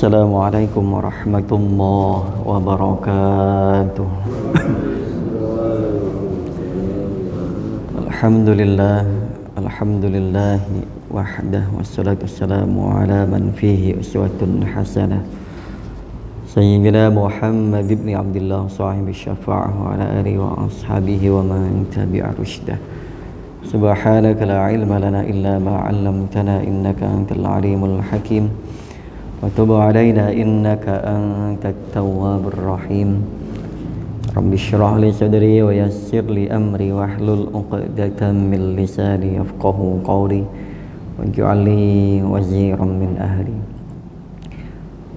Assalamualaikum warahmatullahi wabarakatuh. Alhamdulillah, alhamdulillah wahdah wassalatu wassalamu ala man fihi uswatun hasanah Sayyidina Muhammad ibn Abdullah sahibi syafa'ah wa ala alihi wa ashabihi wa man tabi'a rushdah. Subhanaka la ilma lana illa ma 'allamtana innaka antal alimul hakim. وتب علينا إنك أنت التواب الرحيم رب اشرح لي صدري ويسر لي أمري واحلل عقدة من لساني يفقهوا قولي واجعل لي وزيرا من أهلي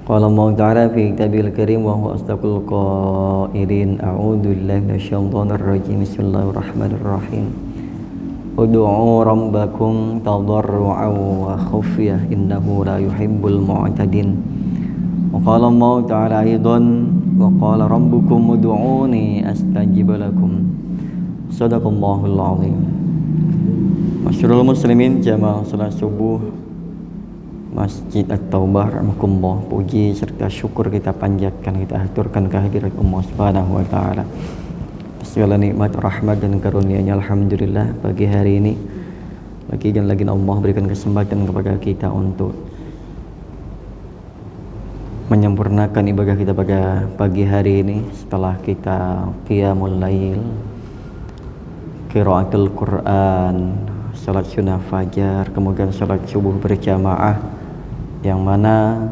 قال الله تعالى في كتابه الكريم وهو أصدق القائلين أعوذ بالله من الشيطان الرجيم بسم الله الرحمن الرحيم Ud'u rabbakum tadarru'an wa khufyah innahu la yuhibbul mu'tadin. Wa qala Allah ta'ala aidan wa qala rabbukum ud'uni astajib lakum. Shadaqallahul azim. Masyarul muslimin jamaah salat subuh Masjid At-Taubah rahimakumullah. Puji serta syukur kita panjatkan, kita haturkan kehadirat Allah Subhanahu wa taala. Segala nikmat, rahmat dan karunia-Nya alhamdulillah pagi hari ini lagi Allah berikan kesempatan kepada kita untuk menyempurnakan ibadah kita pada pagi hari ini setelah kita qiyamul lail, qiraatul Quran, salat sunnah fajar, kemudian salat subuh berjamaah, yang mana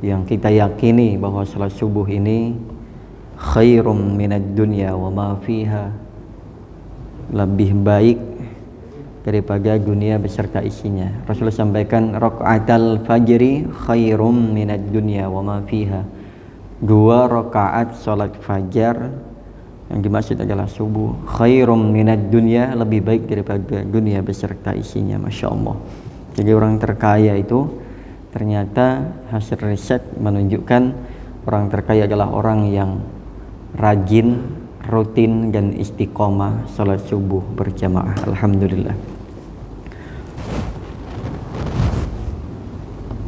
yang kita yakini bahwa salat subuh ini khairum minad dunya wa ma fiha, lebih baik daripada dunia beserta isinya. Rasulullah sampaikan rakaatul fajri khairum minad dunya wa ma fiha. 2 rakaat salat fajar yang dimaksud adalah subuh, khairum minad dunya, lebih baik daripada dunia beserta isinya. Masya Allah. Jadi orang terkaya itu ternyata hasil riset menunjukkan orang terkaya adalah orang yang rajin, rutin dan istiqomah salat subuh berjamaah. Alhamdulillah.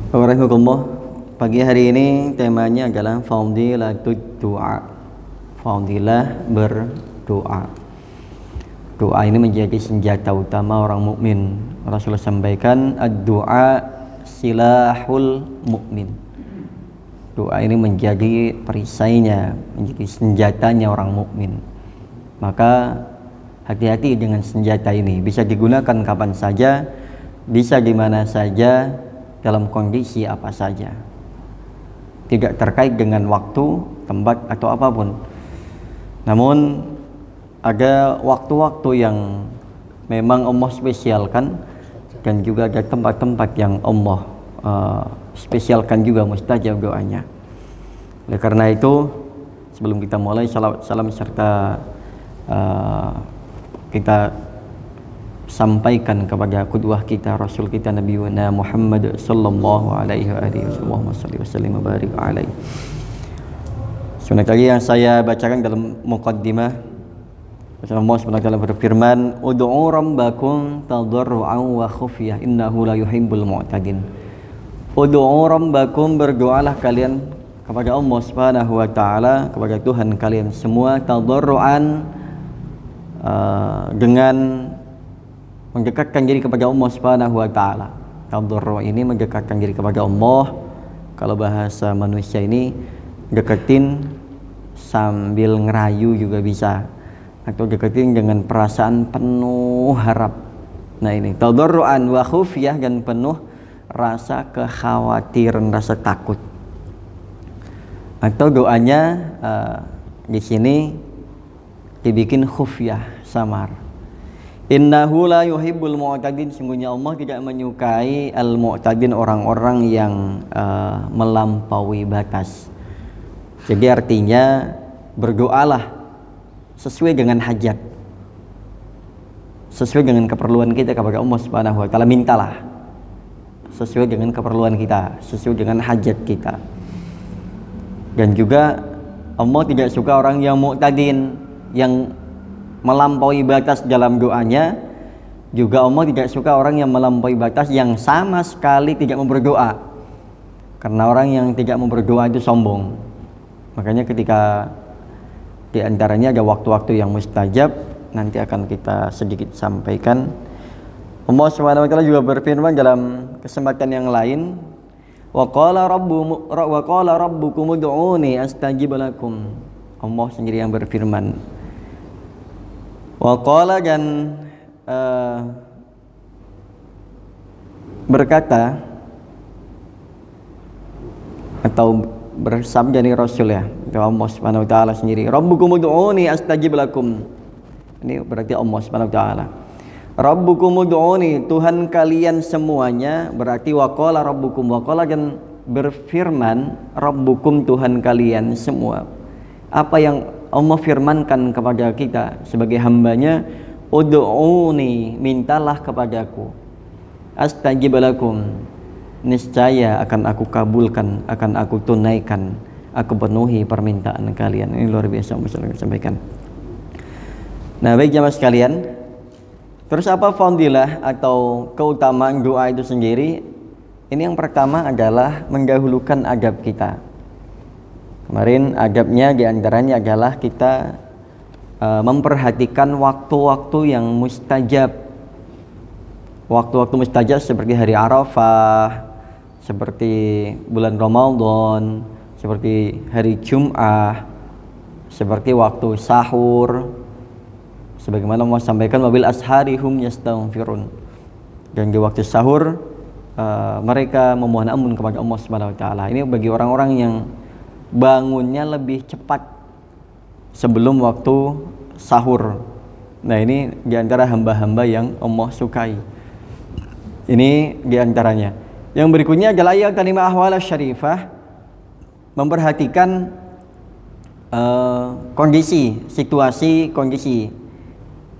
Waalaikumsalam. Pagi hari ini temanya adalah fadilatud du'a. Fadilah berdoa. Doa ini menjadi senjata utama orang mukmin. Rasulullah sampaikan ad-du'a silahul mukmin. Doa ini menjadi perisainya, menjadi senjatanya orang mukmin. Maka hati-hati dengan senjata ini. Bisa digunakan kapan saja, bisa di mana saja, dalam kondisi apa saja. Tidak terkait dengan waktu, tempat atau apapun. Namun ada waktu-waktu yang memang Allah spesialkan, dan juga ada tempat-tempat yang Allah spesialkan juga mustajab doanya. Oleh karena itu, sebelum kita mulai, salam serta kita sampaikan kepada qudwah kita, Rasul kita, Nabi Muhammad sallallahu alaihi wasallam wa barik alaihi. Sunnah tadi yang saya bacakan dalam muqaddimah, Allah Subhanahu wa taala berfirman, ud'u rabbakum tadarru'an wa khufyah innahu la yuhibbul mu'tadin. Ud'u rabbakum, berdoalah kalian kepada Allah Subhanahu wa taala, kepada Tuhan kalian semua, tadarruan, dengan mendekatkan diri kepada Allah Subhanahu wa taala. Tadarru ini mendekatkan diri kepada Allah. Kalau bahasa manusia ini deketin sambil ngerayu juga bisa, atau deketin dengan perasaan penuh harap. Nah ini tadarruan wa khufyah, dan penuh rasa kekhawatiran, rasa takut. Atau doanya di sini dibikin khufyah, samar. Innahu la yuhibbul mu'tadin, sungguhnya Allah tidak menyukai al-mu'tadin, orang-orang yang melampaui batas. Jadi artinya berdoalah sesuai dengan hajat, sesuai dengan keperluan kita kepada Allah Subhanahu wa taala. Mintalah sesuai dengan keperluan kita, sesuai dengan hajat kita. Dan juga Allah tidak suka orang yang mu'tadin, yang melampaui batas dalam doanya. Juga Allah tidak suka orang yang melampaui batas, yang sama sekali tidak mau berdoa. Karena orang yang tidak mau berdoa itu sombong. Makanya ketika di antaranya ada waktu-waktu yang mustajab, nanti akan kita sedikit sampaikan. Allah Subhanahu wa taala juga berfirman dalam kesempatan yang lain, wa qala rabbukum ud'uni astajib lakum. Allah sendiri yang berfirman. Wa qala, dan berkata atau bersabda dari Rasul ya, Allah Subhanahu wa taala sendiri, rabbukum ud'uni astajib lakum. Ini berarti Allah Subhanahu wa taala. Rabbukum ud'uni, Tuhan kalian semuanya, berarti waqala rabbukum, waqala dan berfirman rabbukum, Tuhan kalian semua. Apa yang Allah firmankan kepada kita sebagai hambanya, ud'uni, mintalah kepadaku, astajib lakum, niscaya akan aku kabulkan, akan aku tunaikan, aku penuhi permintaan kalian. Ini luar biasa saya sampaikan. Nah, baik jamaah sekalian, terus apa fadilah atau keutamaan doa itu sendiri? Ini yang pertama adalah mendahulukan adab kita. Kemarin adabnya diantaranya adalah kita memperhatikan waktu-waktu yang mustajab. Waktu-waktu mustajab seperti hari Arafah, seperti bulan Ramadan, seperti hari Jum'ah, seperti waktu sahur, sebagaimana Allah sampaikan, wabil ashari hum yastaghfirun, dan di waktu sahur mereka memohon ampun kepada Allah Subhanahu wa taala. Ini bagi orang-orang yang bangunnya lebih cepat sebelum waktu sahur. Nah, ini di antara hamba-hamba yang Allah sukai. Ini di antaranya. Yang berikutnya adalah ayat kalimah ahwal syarifah, memperhatikan kondisi, situasi, kondisi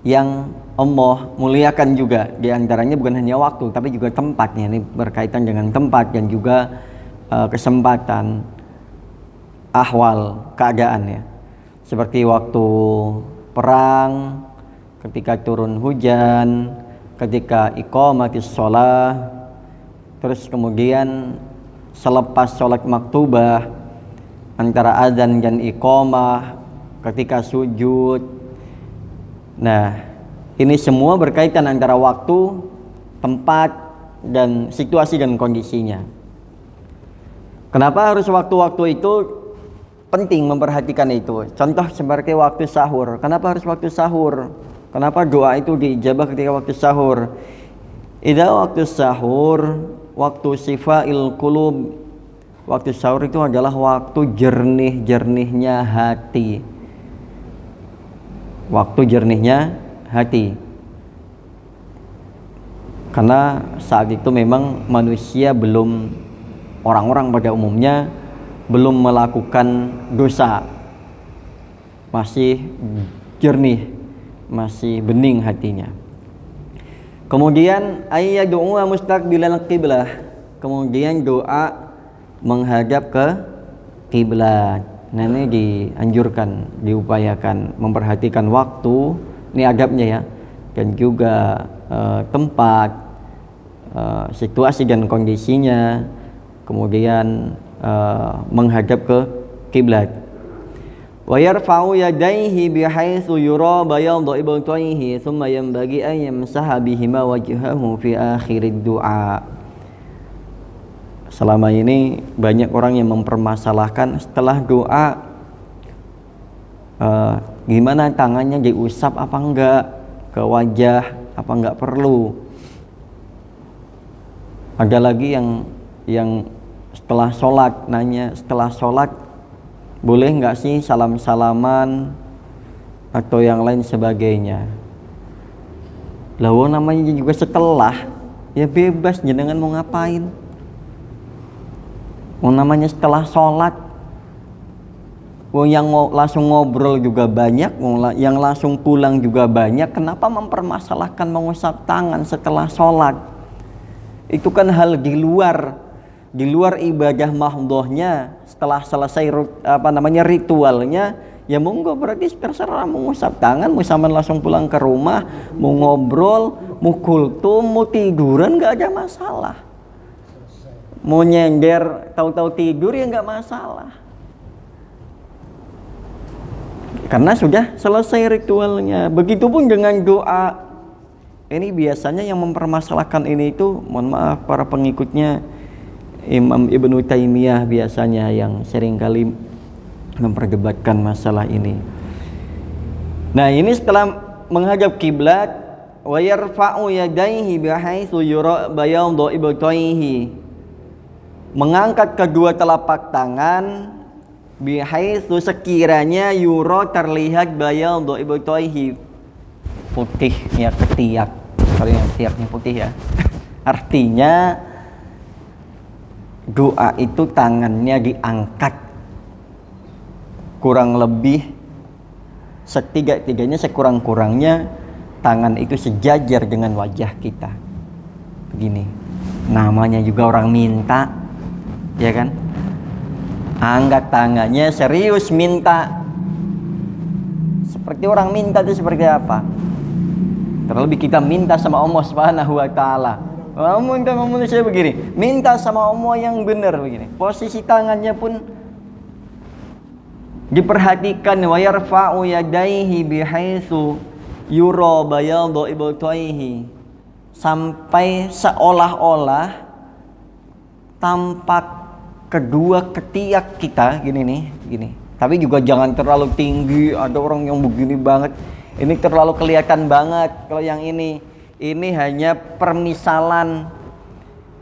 yang Allah muliakan juga. Di antaranya bukan hanya waktu tapi juga tempatnya. Ini berkaitan dengan tempat dan juga kesempatan, ahwal, keadaan ya. Seperti waktu perang, ketika turun hujan, ketika iqamatis shalah, terus kemudian selepas sholat maktubah, antara azan dan iqamah, ketika sujud. Nah, ini semua berkaitan antara waktu, tempat, dan situasi dan kondisinya. Kenapa harus waktu-waktu itu penting memperhatikan itu? Contoh seperti waktu sahur. Kenapa harus waktu sahur? Kenapa doa itu diijabah ketika waktu sahur? Idza waktu sahur, waktu sifail qulub. Waktu sahur itu adalah waktu jernih-jernihnya hati. Waktu jernihnya hati. Karena saat itu memang manusia belum, orang-orang pada umumnya belum melakukan dosa, masih jernih, masih bening hatinya. Kemudian ayyadu'a mustaqbilal qiblah, kemudian doa menghadap ke kiblat. Nah, ini dianjurkan, diupayakan memperhatikan waktu, ini adabnya ya, dan juga tempat, situasi dan kondisinya, kemudian menghadap ke kiblat. Wa yarfa'u yadayhi bihaitsu yura bayadhu ibtayhi thumma yanbaghi an yamsaha bihima wajhahu fi akhirid du'a. Selama ini banyak orang yang mempermasalahkan setelah doa gimana tangannya diusap apa enggak, ke wajah apa enggak perlu. Ada lagi yang setelah sholat nanya, setelah sholat boleh nggak sih salam-salaman atau yang lain sebagainya. Lah namanya juga setelah, ya bebas jenengan mau ngapain. Namanya setelah sholat, yang langsung ngobrol juga banyak, yang langsung pulang juga banyak. Kenapa mempermasalahkan mengusap tangan setelah sholat? Itu kan hal di luar ibadah mahdhahnya. Setelah selesai ritualnya, ya monggo, berarti terserah mau ngusap tangan, mau sampean langsung pulang ke rumah, mau ngobrol, mau kultum, mau tiduran, nggak ada masalah. mau nyender tahu-tahu tidur ya nggak masalah, karena sudah selesai ritualnya. Begitupun dengan doa. Ini biasanya yang mempermasalahkan ini itu, mohon maaf, para pengikutnya Imam Ibnu Taimiyah biasanya yang seringkali memperdebatkan masalah ini. Nah, ini setelah menghadap kiblat, wa yarfa'u yadayhi bihaitsu yura bayadhu ibtayhi, mengangkat kedua telapak tangan, bihaitsu sekiranya yura terlihat bayadhu ibtayhi, putihnya ketiak. Kalau yang ketiaknya putih ya. Artinya doa itu tangannya diangkat kurang lebih setiga-tiganya, sekurang-kurangnya tangan itu sejajar dengan wajah kita. Begini, namanya juga orang minta, ya kan? Angkat tangannya serius minta. Seperti orang minta itu seperti apa? Terlebih kita minta sama Allah Subhanahu wa taala. Minta sama manusia begini, minta sama Allah yang benar begini. Posisi tangannya pun diperhatikan, wa yarfa'u yadayhi bihaitsu yura bayadhu ibtayhi, sampai seolah-olah tampak kedua ketiak kita gini nih, gini. Tapi juga jangan terlalu tinggi, ada orang yang begini banget. Ini terlalu kelihatan banget. Kalau yang ini hanya permisalan,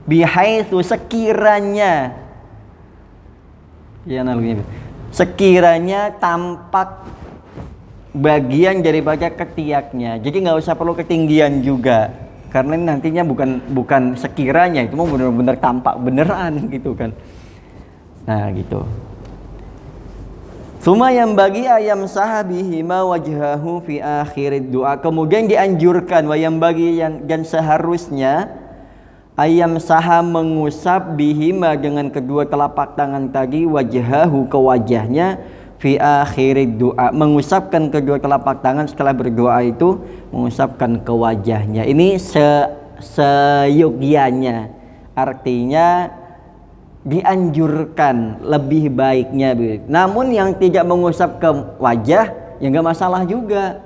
bihaitsu sekiranya, ya analoginya, sekiranya tampak bagian daripada ketiaknya. Jadi nggak usah perlu ketinggian juga, karena nantinya bukan sekiranya, itu mau benar-benar tampak beneran gitu kan. Nah gitu. Suma yang bagi ayam sahabihima wajhahu fi akhirid doa. Kemudian dianjurkan wayam bagi dan seharusnya ayam saha mengusap bihima dengan kedua telapak tangan tadi wajhahu, ke wajahnya, fi akhirid doa, mengusapkan kedua telapak tangan setelah berdoa itu mengusapkan ke wajahnya. Ini seyogianya, artinya dianjurkan, lebih baiknya. Namun yang tidak mengusap ke wajah ya nggak masalah juga,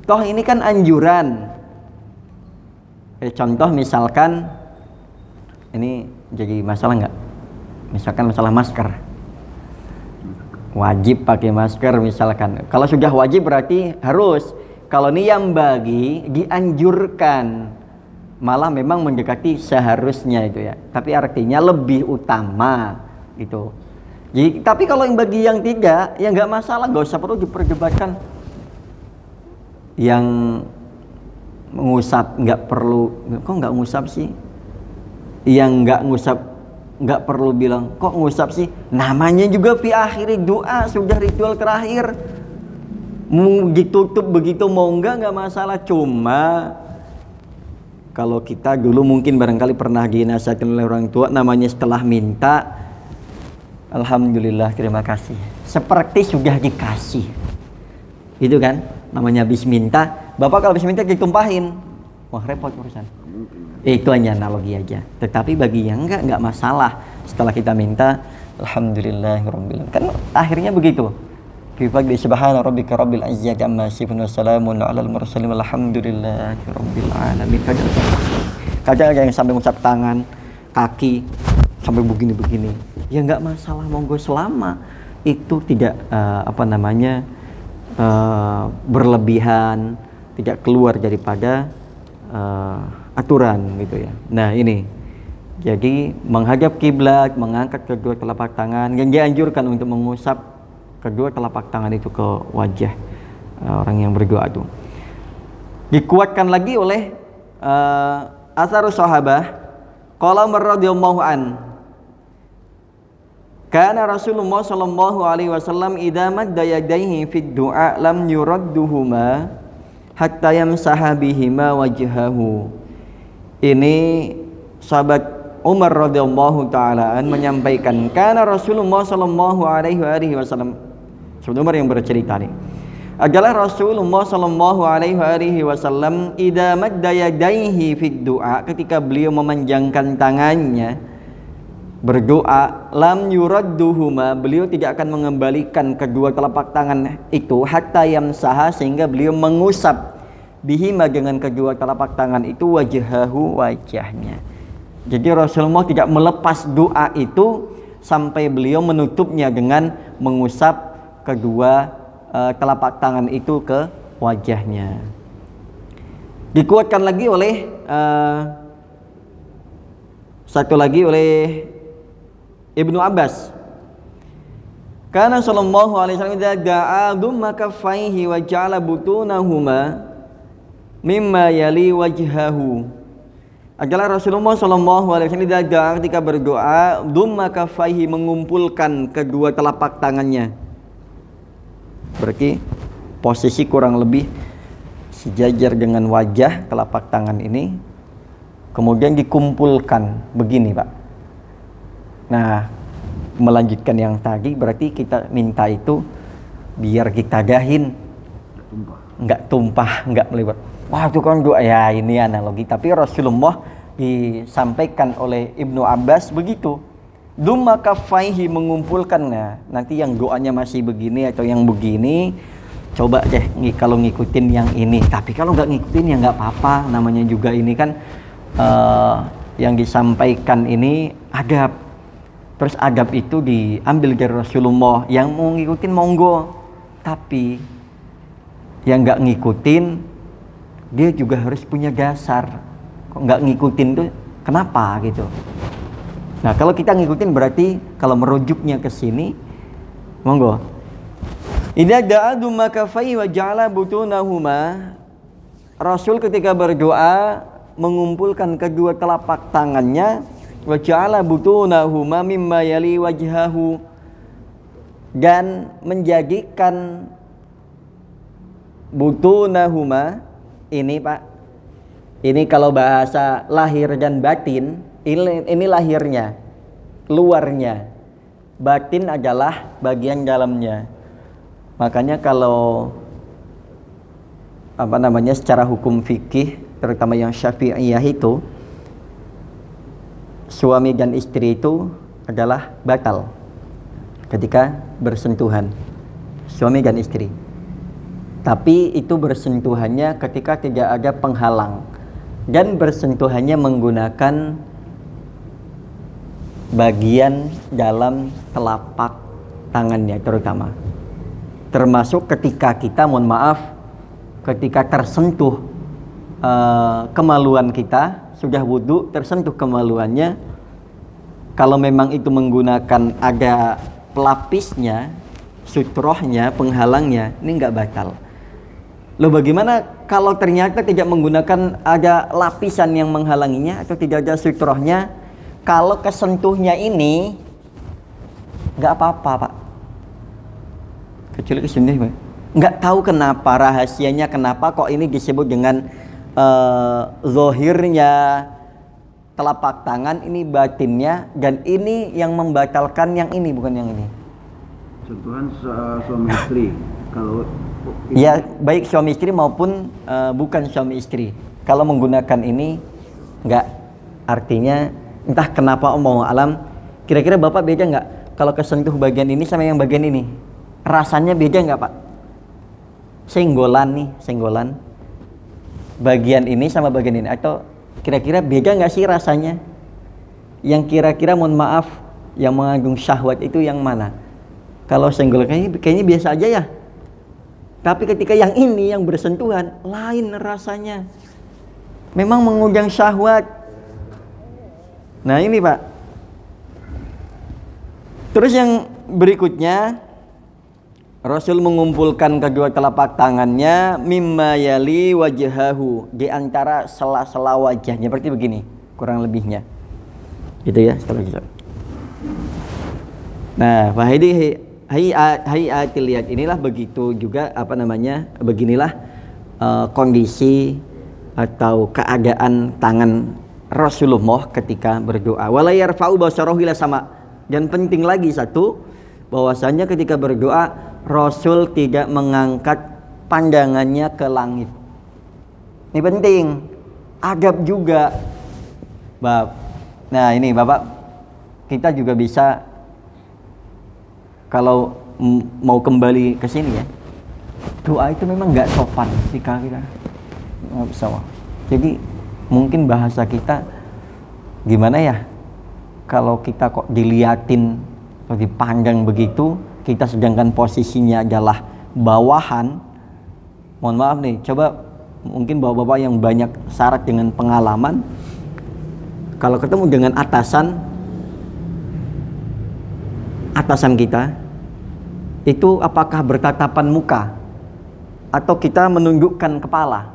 toh ini kan anjuran. Contoh misalkan ini jadi masalah nggak? Misalkan masalah masker, wajib pakai masker misalkan. Kalau sudah wajib berarti harus. Kalau ini yang bagi dianjurkan, malah memang mendekati seharusnya itu ya, tapi artinya lebih utama gitu. Jadi, tapi kalau yang bagi yang tidak, ya nggak masalah, nggak usah perlu diperdebatkan. Yang mengusap nggak perlu, kok nggak ngusap sih? Yang nggak ngusap nggak perlu bilang kok ngusap sih? Namanya juga fi akhiri doa, sudah ritual terakhir. Mau ditutup begitu mau nggak masalah. Cuma kalau kita dulu mungkin barangkali pernah dinasihatin oleh orang tua, namanya setelah minta, alhamdulillah terima kasih, seperti sudah dikasih, gitu kan? Namanya habis minta, bapak kalau habis minta ditumpahin, wah repot urusan. Itu hanya analogi aja. Tetapi bagi yang enggak masalah. Setelah kita minta, alhamdulillahirabbil alamin. Kan akhirnya begitu. Bi subhana rabbika rabbil izzati amma yasifun wa salamun alal mursalin walhamdulillahirabbil alamin. Kadang ada yang sampai ngucap tangan, kaki sampai begini-begini. Ya enggak masalah, monggo selama itu tidak berlebihan, tidak keluar daripada aturan gitu ya. Nah ini, jadi menghadap kiblat, mengangkat kedua telapak tangan, yang dianjurkan untuk mengusap kedua telapak tangan itu ke wajah orang yang berdoa itu. Dikuatkan lagi oleh asarus sahabah, qala radhiyallahu an, kana Rasulullah sallallahu alaihi wasallam idza madda yadayhi fid du'a lam yuradduhuma hatta yamsaha bihima wajhahu. Ini sahabat Umar radhiyallahu ta'ala menyampaikan, karena Rasulullah sallallahu alaihi wasallam, sahabat Umar yang bercerita nih, adalah Rasulullah sallallahu alaihi wasallam idza madda yadayhi fid du'a, ketika beliau memanjangkan tangannya berdoa, lam yuradduhuma, beliau tidak akan mengembalikan kedua telapak tangan itu hatta yamsaha, sehingga beliau mengusap bihima dengan kedua telapak tangan itu wajhahu, wajahnya. Jadi Rasulullah tidak melepas doa itu sampai beliau menutupnya dengan mengusap kedua telapak tangan itu ke wajahnya. Dikuatkan lagi oleh satu lagi oleh Ibnu Abbas. Karena sallallahu alaihi wasallam idza da'a dumma kaffaihi wa ja'ala butunahuma mimma yali wajhahu. Adalah Rasulullah sallallahu alaihi wasallam idza da'a, ketika berdoa, dumma kaffaihi, mengumpulkan kedua telapak tangannya. Berarti posisi kurang lebih sejajar dengan wajah telapak tangan ini, kemudian dikumpulkan begini, Pak. Nah, melanjutkan yang tadi, berarti kita minta itu biar kita dahin, nggak tumpah, nggak melibat. Wah, itu kan doa, ya ini analogi. Tapi Rasulullah disampaikan oleh Ibnu Abbas begitu. Dumma kaffaihi, mengumpulkan. Nah, nanti yang doanya masih begini atau yang begini, coba deh kalau ngikutin yang ini. Tapi kalau nggak ngikutin ya nggak apa-apa. Namanya juga ini kan yang disampaikan ini adab. Terus adab itu diambil dari Rasulullah. Yang mau ngikutin monggo. Tapi yang nggak ngikutin, dia juga harus punya dasar. Kok nggak ngikutin tuh kenapa gitu. Nah, kalau kita ngikutin berarti kalau merujuknya ke sini, monggo. Idza da'a dumma kaffaihi wa ja'ala butunahuma, Rasul ketika berdoa mengumpulkan kedua telapak tangannya, wa ja'ala butunahuma mimma yali wajhahu, dan menjadikan butunahuma ini, Pak. Ini kalau bahasa lahir dan batin, ini lahirnya, luarnya. Batin adalah bagian dalamnya. Makanya kalau secara hukum fikih, terutama yang Syafi'iyah itu, suami dan istri itu adalah batal ketika bersentuhan, suami dan istri. Tapi itu bersentuhannya ketika tidak ada penghalang, dan bersentuhannya menggunakan bagian dalam telapak tangannya terutama. Termasuk ketika kita, mohon maaf, ketika tersentuh kemaluan kita, sudah wudu, tersentuh kemaluannya, kalau memang itu menggunakan ada pelapisnya, sutrohnya, penghalangnya, ini nggak batal. Loh, bagaimana kalau ternyata tidak menggunakan ada lapisan yang menghalanginya atau tidak ada sutrohnya? Kalau kesentuhnya ini nggak apa-apa, Pak. Kecuali kesentuh, Pak. Nggak tahu kenapa rahasianya, kenapa kok ini disebut dengan zahirnya telapak tangan, ini batinnya, dan ini yang membatalkan yang ini, bukan yang ini. Sentuhan suami istri, kalau ya baik suami istri maupun bukan suami istri, kalau menggunakan ini nggak, artinya entah kenapa omong alam. Kira-kira Bapak beda nggak kalau kesentuh bagian ini sama yang bagian ini? Rasanya beda nggak, Pak? Senggolan bagian ini sama bagian ini, atau kira-kira beda nggak sih rasanya? Yang kira-kira, mohon maaf, yang mengandung syahwat itu yang mana? Kalau senggol kayaknya biasa aja ya. Tapi ketika yang ini yang bersentuhan, lain rasanya. Memang mengundang syahwat. Nah ini, Pak. Terus yang berikutnya, Rasul mengumpulkan kedua telapak tangannya mimma yali wajhahu, di antara sela-sela wajahnya, berarti begini kurang lebihnya. Gitu ya, setelah kita. Nah, hayyatil lihat, inilah begitu juga beginilah kondisi atau keadaan tangan Rasulullah ketika berdoa. Wala yarfa'u basarahu ila sama. Dan penting lagi satu, bahwasanya ketika berdoa Rasul tidak mengangkat pandangannya ke langit. Ini penting, adab juga, Bab. Nah ini Bapak kita juga bisa kalau mau kembali ke sini ya, doa itu memang nggak sopan ketika kita bersama. Jadi mungkin bahasa kita gimana ya, kalau kita kok diliatin atau dipandang begitu, kita sedangkan posisinya adalah bawahan. Mohon maaf nih, coba mungkin bapak-bapak yang banyak syarat dengan pengalaman, kalau ketemu dengan atasan kita, itu apakah bertatapan muka atau kita menundukkan kepala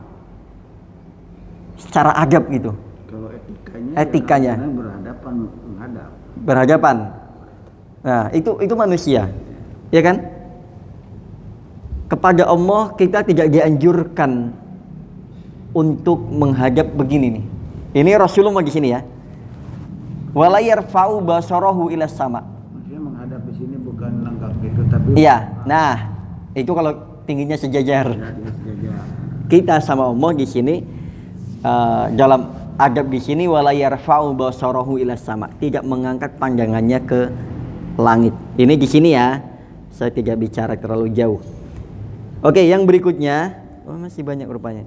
secara adab gitu? Kalau etikanya berhadapan. Nah, itu manusia, ya kan? Kepada Allah kita tidak dianjurkan untuk menghadap begini nih. Ini Rasulullah di sini ya. Wala yarfa'u basarahu ila sama. Maksudnya menghadap di sini bukan langkah gitu, tapi iya. Nah, itu kalau tingginya sejajar. Kita sama Allah di sini dalam adab di sini wala yarfa'u basarahu ila sama. Tidak mengangkat pandangannya ke langit. Ini di sini ya. Saya tidak bicara terlalu jauh. Oke, yang berikutnya, masih banyak rupanya.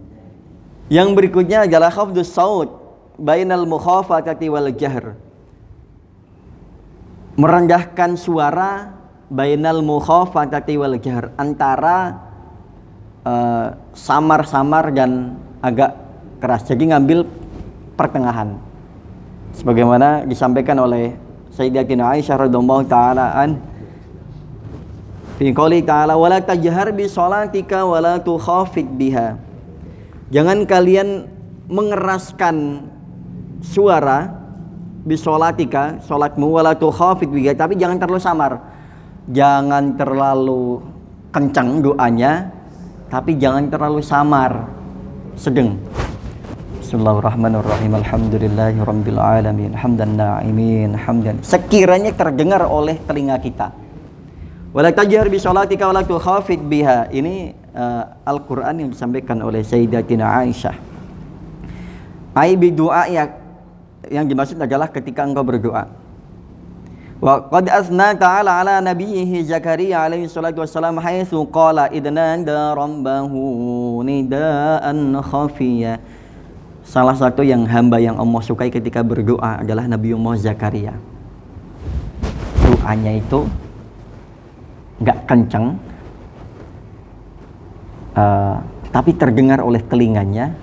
Yang berikutnya adalah khafdus saut bainal mukhafatati wal jahr. Merendahkan suara bainal mukhafatati wal jahr, antara samar-samar dan agak keras. Jadi ngambil pertengahan. Sebagaimana disampaikan oleh Sayyidatina Aisyah radhiyallahu taala fi qouli ta'ala wala tajhar bi sholatika wala tukhafid biha. Jangan kalian mengeraskan suara bi sholatika, salatmu, wala tukhafid biha, tapi jangan terlalu samar. Jangan terlalu kencang doanya, tapi jangan terlalu samar. Sedang. Bismillahirrahmanirrahim. Alhamdulillahirabbil alamin. Hamdan na'imin, hamdan sekiranya terdengar oleh telinga kita. Wala tajhar bi sholatika wala tukhafid biha. Ini Al-Quran yang disampaikan oleh Sayyidatina Aisyah. Ai bi doa yang dimaksud adalah ketika engkau berdoa. Wa qad asna ta'ala ala nabiyhi Zakaria alaihi salatu wassalam haitsu qala idnanda rabbahu nidaan khafiyya. Salah satu yang hamba yang Allah sukai ketika berdoa adalah Nabiullah Zakaria. Doanya itu nggak kencang, tapi terdengar oleh telinganya,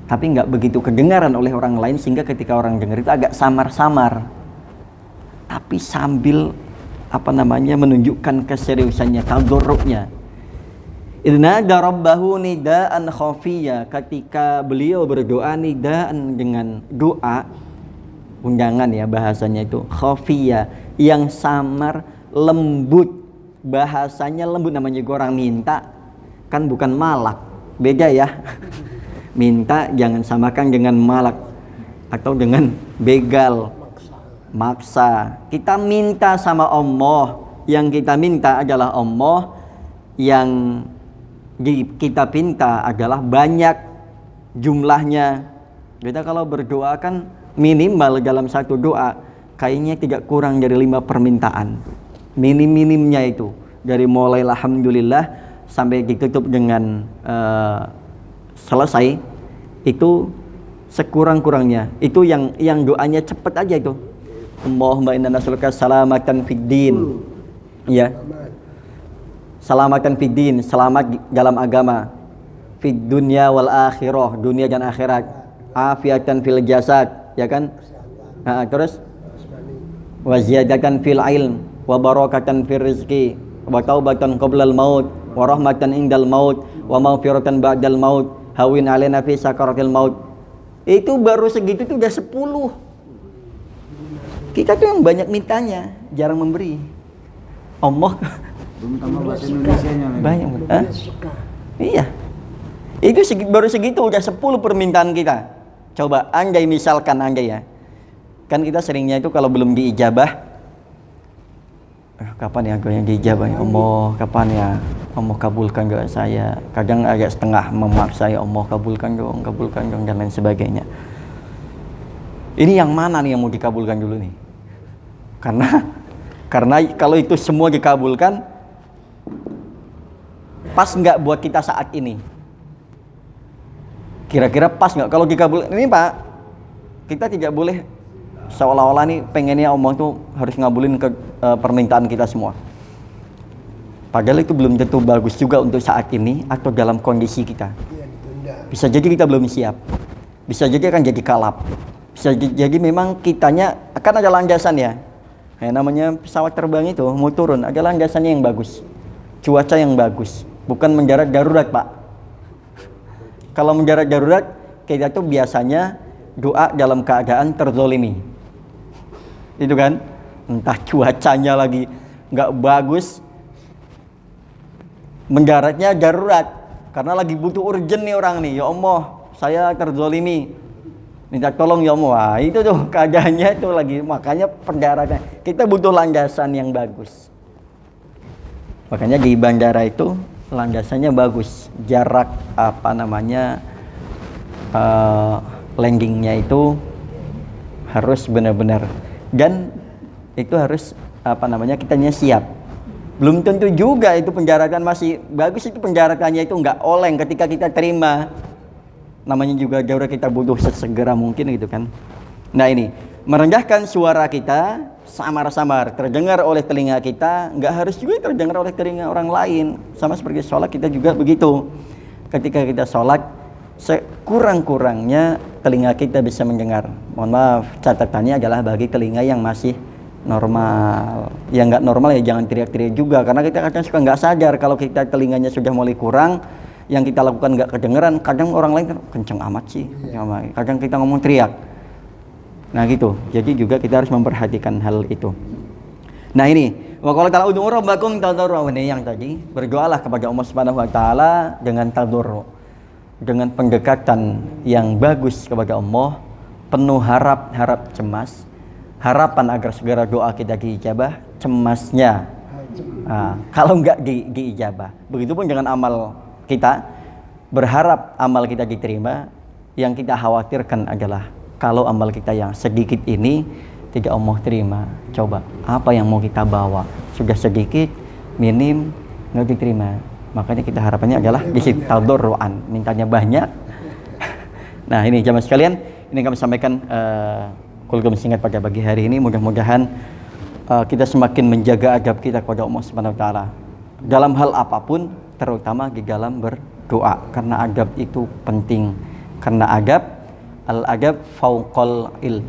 tapi nggak begitu kedengaran oleh orang lain, sehingga ketika orang dengar itu agak samar-samar, tapi sambil menunjukkan keseriusannya, tadarruknya. Idna darabbahu nidaan khafiyya, ketika beliau berdoa nidaan dengan doa undangan ya, bahasanya itu khafiyya, yang samar, lembut. Bahasanya lembut, namanya orang minta kan bukan malak, beda ya. Minta jangan samakan dengan malak atau dengan begal, maksa. Kita minta sama Allah, yang kita minta adalah Allah, yang kita pinta adalah banyak jumlahnya. Kita kalau berdoa kan minimal dalam satu doa kayaknya tidak kurang dari 5 permintaan. Minim-minimnya itu dari mulai alhamdulillah sampai ditutup dengan selesai, itu sekurang-kurangnya. Itu yang doanya cepat aja itu. Allahumma inna nas'aluka salamatan fid din. Ya. Salamatan fid din, selamat dalam agama. Fid dunya wal akhirah, dunia dan akhirat. Afiatan fil jasad, ya kan? Terus wa ziyadatan fil ilm, wa barakatan fil rizqi, wa taubatan qoblal maut, wa rahmatan indal maut, wa maghfiratan ba'dal maut, hawin alaina fi sakaratil maut. Itu baru segitu tuh udah 10. Kita tuh yang banyak mintanya, jarang memberi. Allah belum tambah bahasa Indonesianya lagi. Banyak. Iya. Itu baru segitu udah 10 permintaan kita. Coba andai misalkan ya. Kan kita seringnya itu kalau belum diijabah, kapan ya gue yang diijabah ya Allah, kapan ya Allah kabulkan doa saya. Kadang agak setengah memaksa, ya Allah kabulkan dong dan lain sebagainya. Ini yang mana nih yang mau dikabulkan dulu nih? Karena kalau itu semua dikabulkan, pas nggak buat kita saat ini? Kira-kira pas nggak kalau dikabul? Ini Pak, kita tidak boleh seolah-olah nih pengennya Allah tuh harus ngabulin ke permintaan kita semua. Padahal itu belum tentu bagus juga untuk saat ini atau dalam kondisi kita. Bisa jadi kita belum siap. Bisa jadi akan jadi kalap. Bisa jadi memang kitanya akan ada landasan ya. Namanya pesawat terbang itu mau turun, ada landasannya yang bagus. Cuaca yang bagus. Bukan mendarat darurat, Pak. Kalau mendarat darurat, kita tuh biasanya doa dalam keadaan terzolimi. Itu kan? Entah cuacanya lagi nggak bagus, mendaratnya darurat. Karena lagi butuh urgent nih orang nih. Ya Allah, saya terzolimi. Minta tolong ya Allah. Wah, itu tuh keadaannya itu lagi. Makanya pendaratnya. Kita butuh landasan yang bagus. Makanya di bandara itu landasannya bagus, jarak landingnya itu harus benar-benar, dan itu harus kitanya siap. Belum tentu juga itu pendaratan masih bagus, itu pendaratannya itu nggak oleng ketika kita terima. Namanya juga darurat, kita butuh sesegera mungkin gitu kan. Nah ini merendahkan suara kita samar-samar terdengar oleh telinga kita, nggak harus juga terdengar oleh telinga orang lain. Sama seperti sholat kita juga begitu. Ketika kita sholat, sekurang-kurangnya telinga kita bisa mendengar. Mohon maaf, catatannya adalah bagi telinga yang masih normal. Yang nggak normal ya jangan teriak-teriak juga, karena kita kadang suka nggak sadar kalau kita telinganya sudah mulai kurang, yang kita lakukan nggak kedengeran. Kadang orang lain kenceng amat sih, kadang kita ngomong teriak. Nah gitu, jadi juga kita harus memperhatikan hal itu. Nah ini, wa qala ta'ala ud'u rabbakum tadarruan, ini yang tadi, berdoalah kepada Allah Subhanahu wa taala dengan tadarru, dengan pendekatan yang bagus kepada Allah, penuh harap cemas, harapan agar segera doa kita diijabah, cemasnya kalau enggak diijabah. Begitupun dengan amal kita, berharap amal kita diterima. Yang kita khawatirkan adalah kalau amal kita yang sedikit ini tidak Allah terima, coba apa yang mau kita bawa? Sudah sedikit, minim, nggak diterima. Makanya kita harapannya adalah disitu tadarruan, mintanya banyak. Nah ini jamaah sekalian, ini kami sampaikan kultum singkat pada pagi hari ini. Mudah-mudahan kita semakin menjaga adab kita kepada Allah Subhanahu wa taala dalam hal apapun, terutama di dalam berdoa, karena adab itu penting. Karena al-adab fauqal ilm.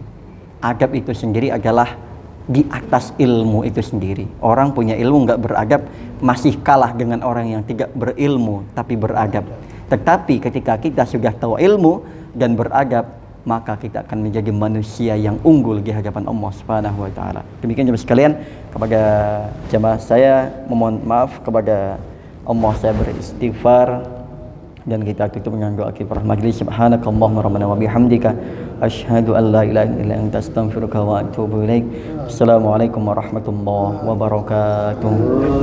Adab itu sendiri adalah di atas ilmu itu sendiri. Orang punya ilmu nggak beradab masih kalah dengan orang yang tidak berilmu tapi beradab. Tetapi ketika kita sudah tahu ilmu dan beradab, maka kita akan menjadi manusia yang unggul di hadapan Allah Subhanahu wa taala. Demikian jemaah sekalian, kepada jemaah saya memohon maaf, kepada Allah saya beristighfar, dan kita tutup dengan doa kifarah majlis. Subhanakallahumma rabbana wa bihamdika asyhadu an la ilaha illa anta astaghfiruka wa atubu ilaik. Assalamualaikum warahmatullahi wabarakatuh.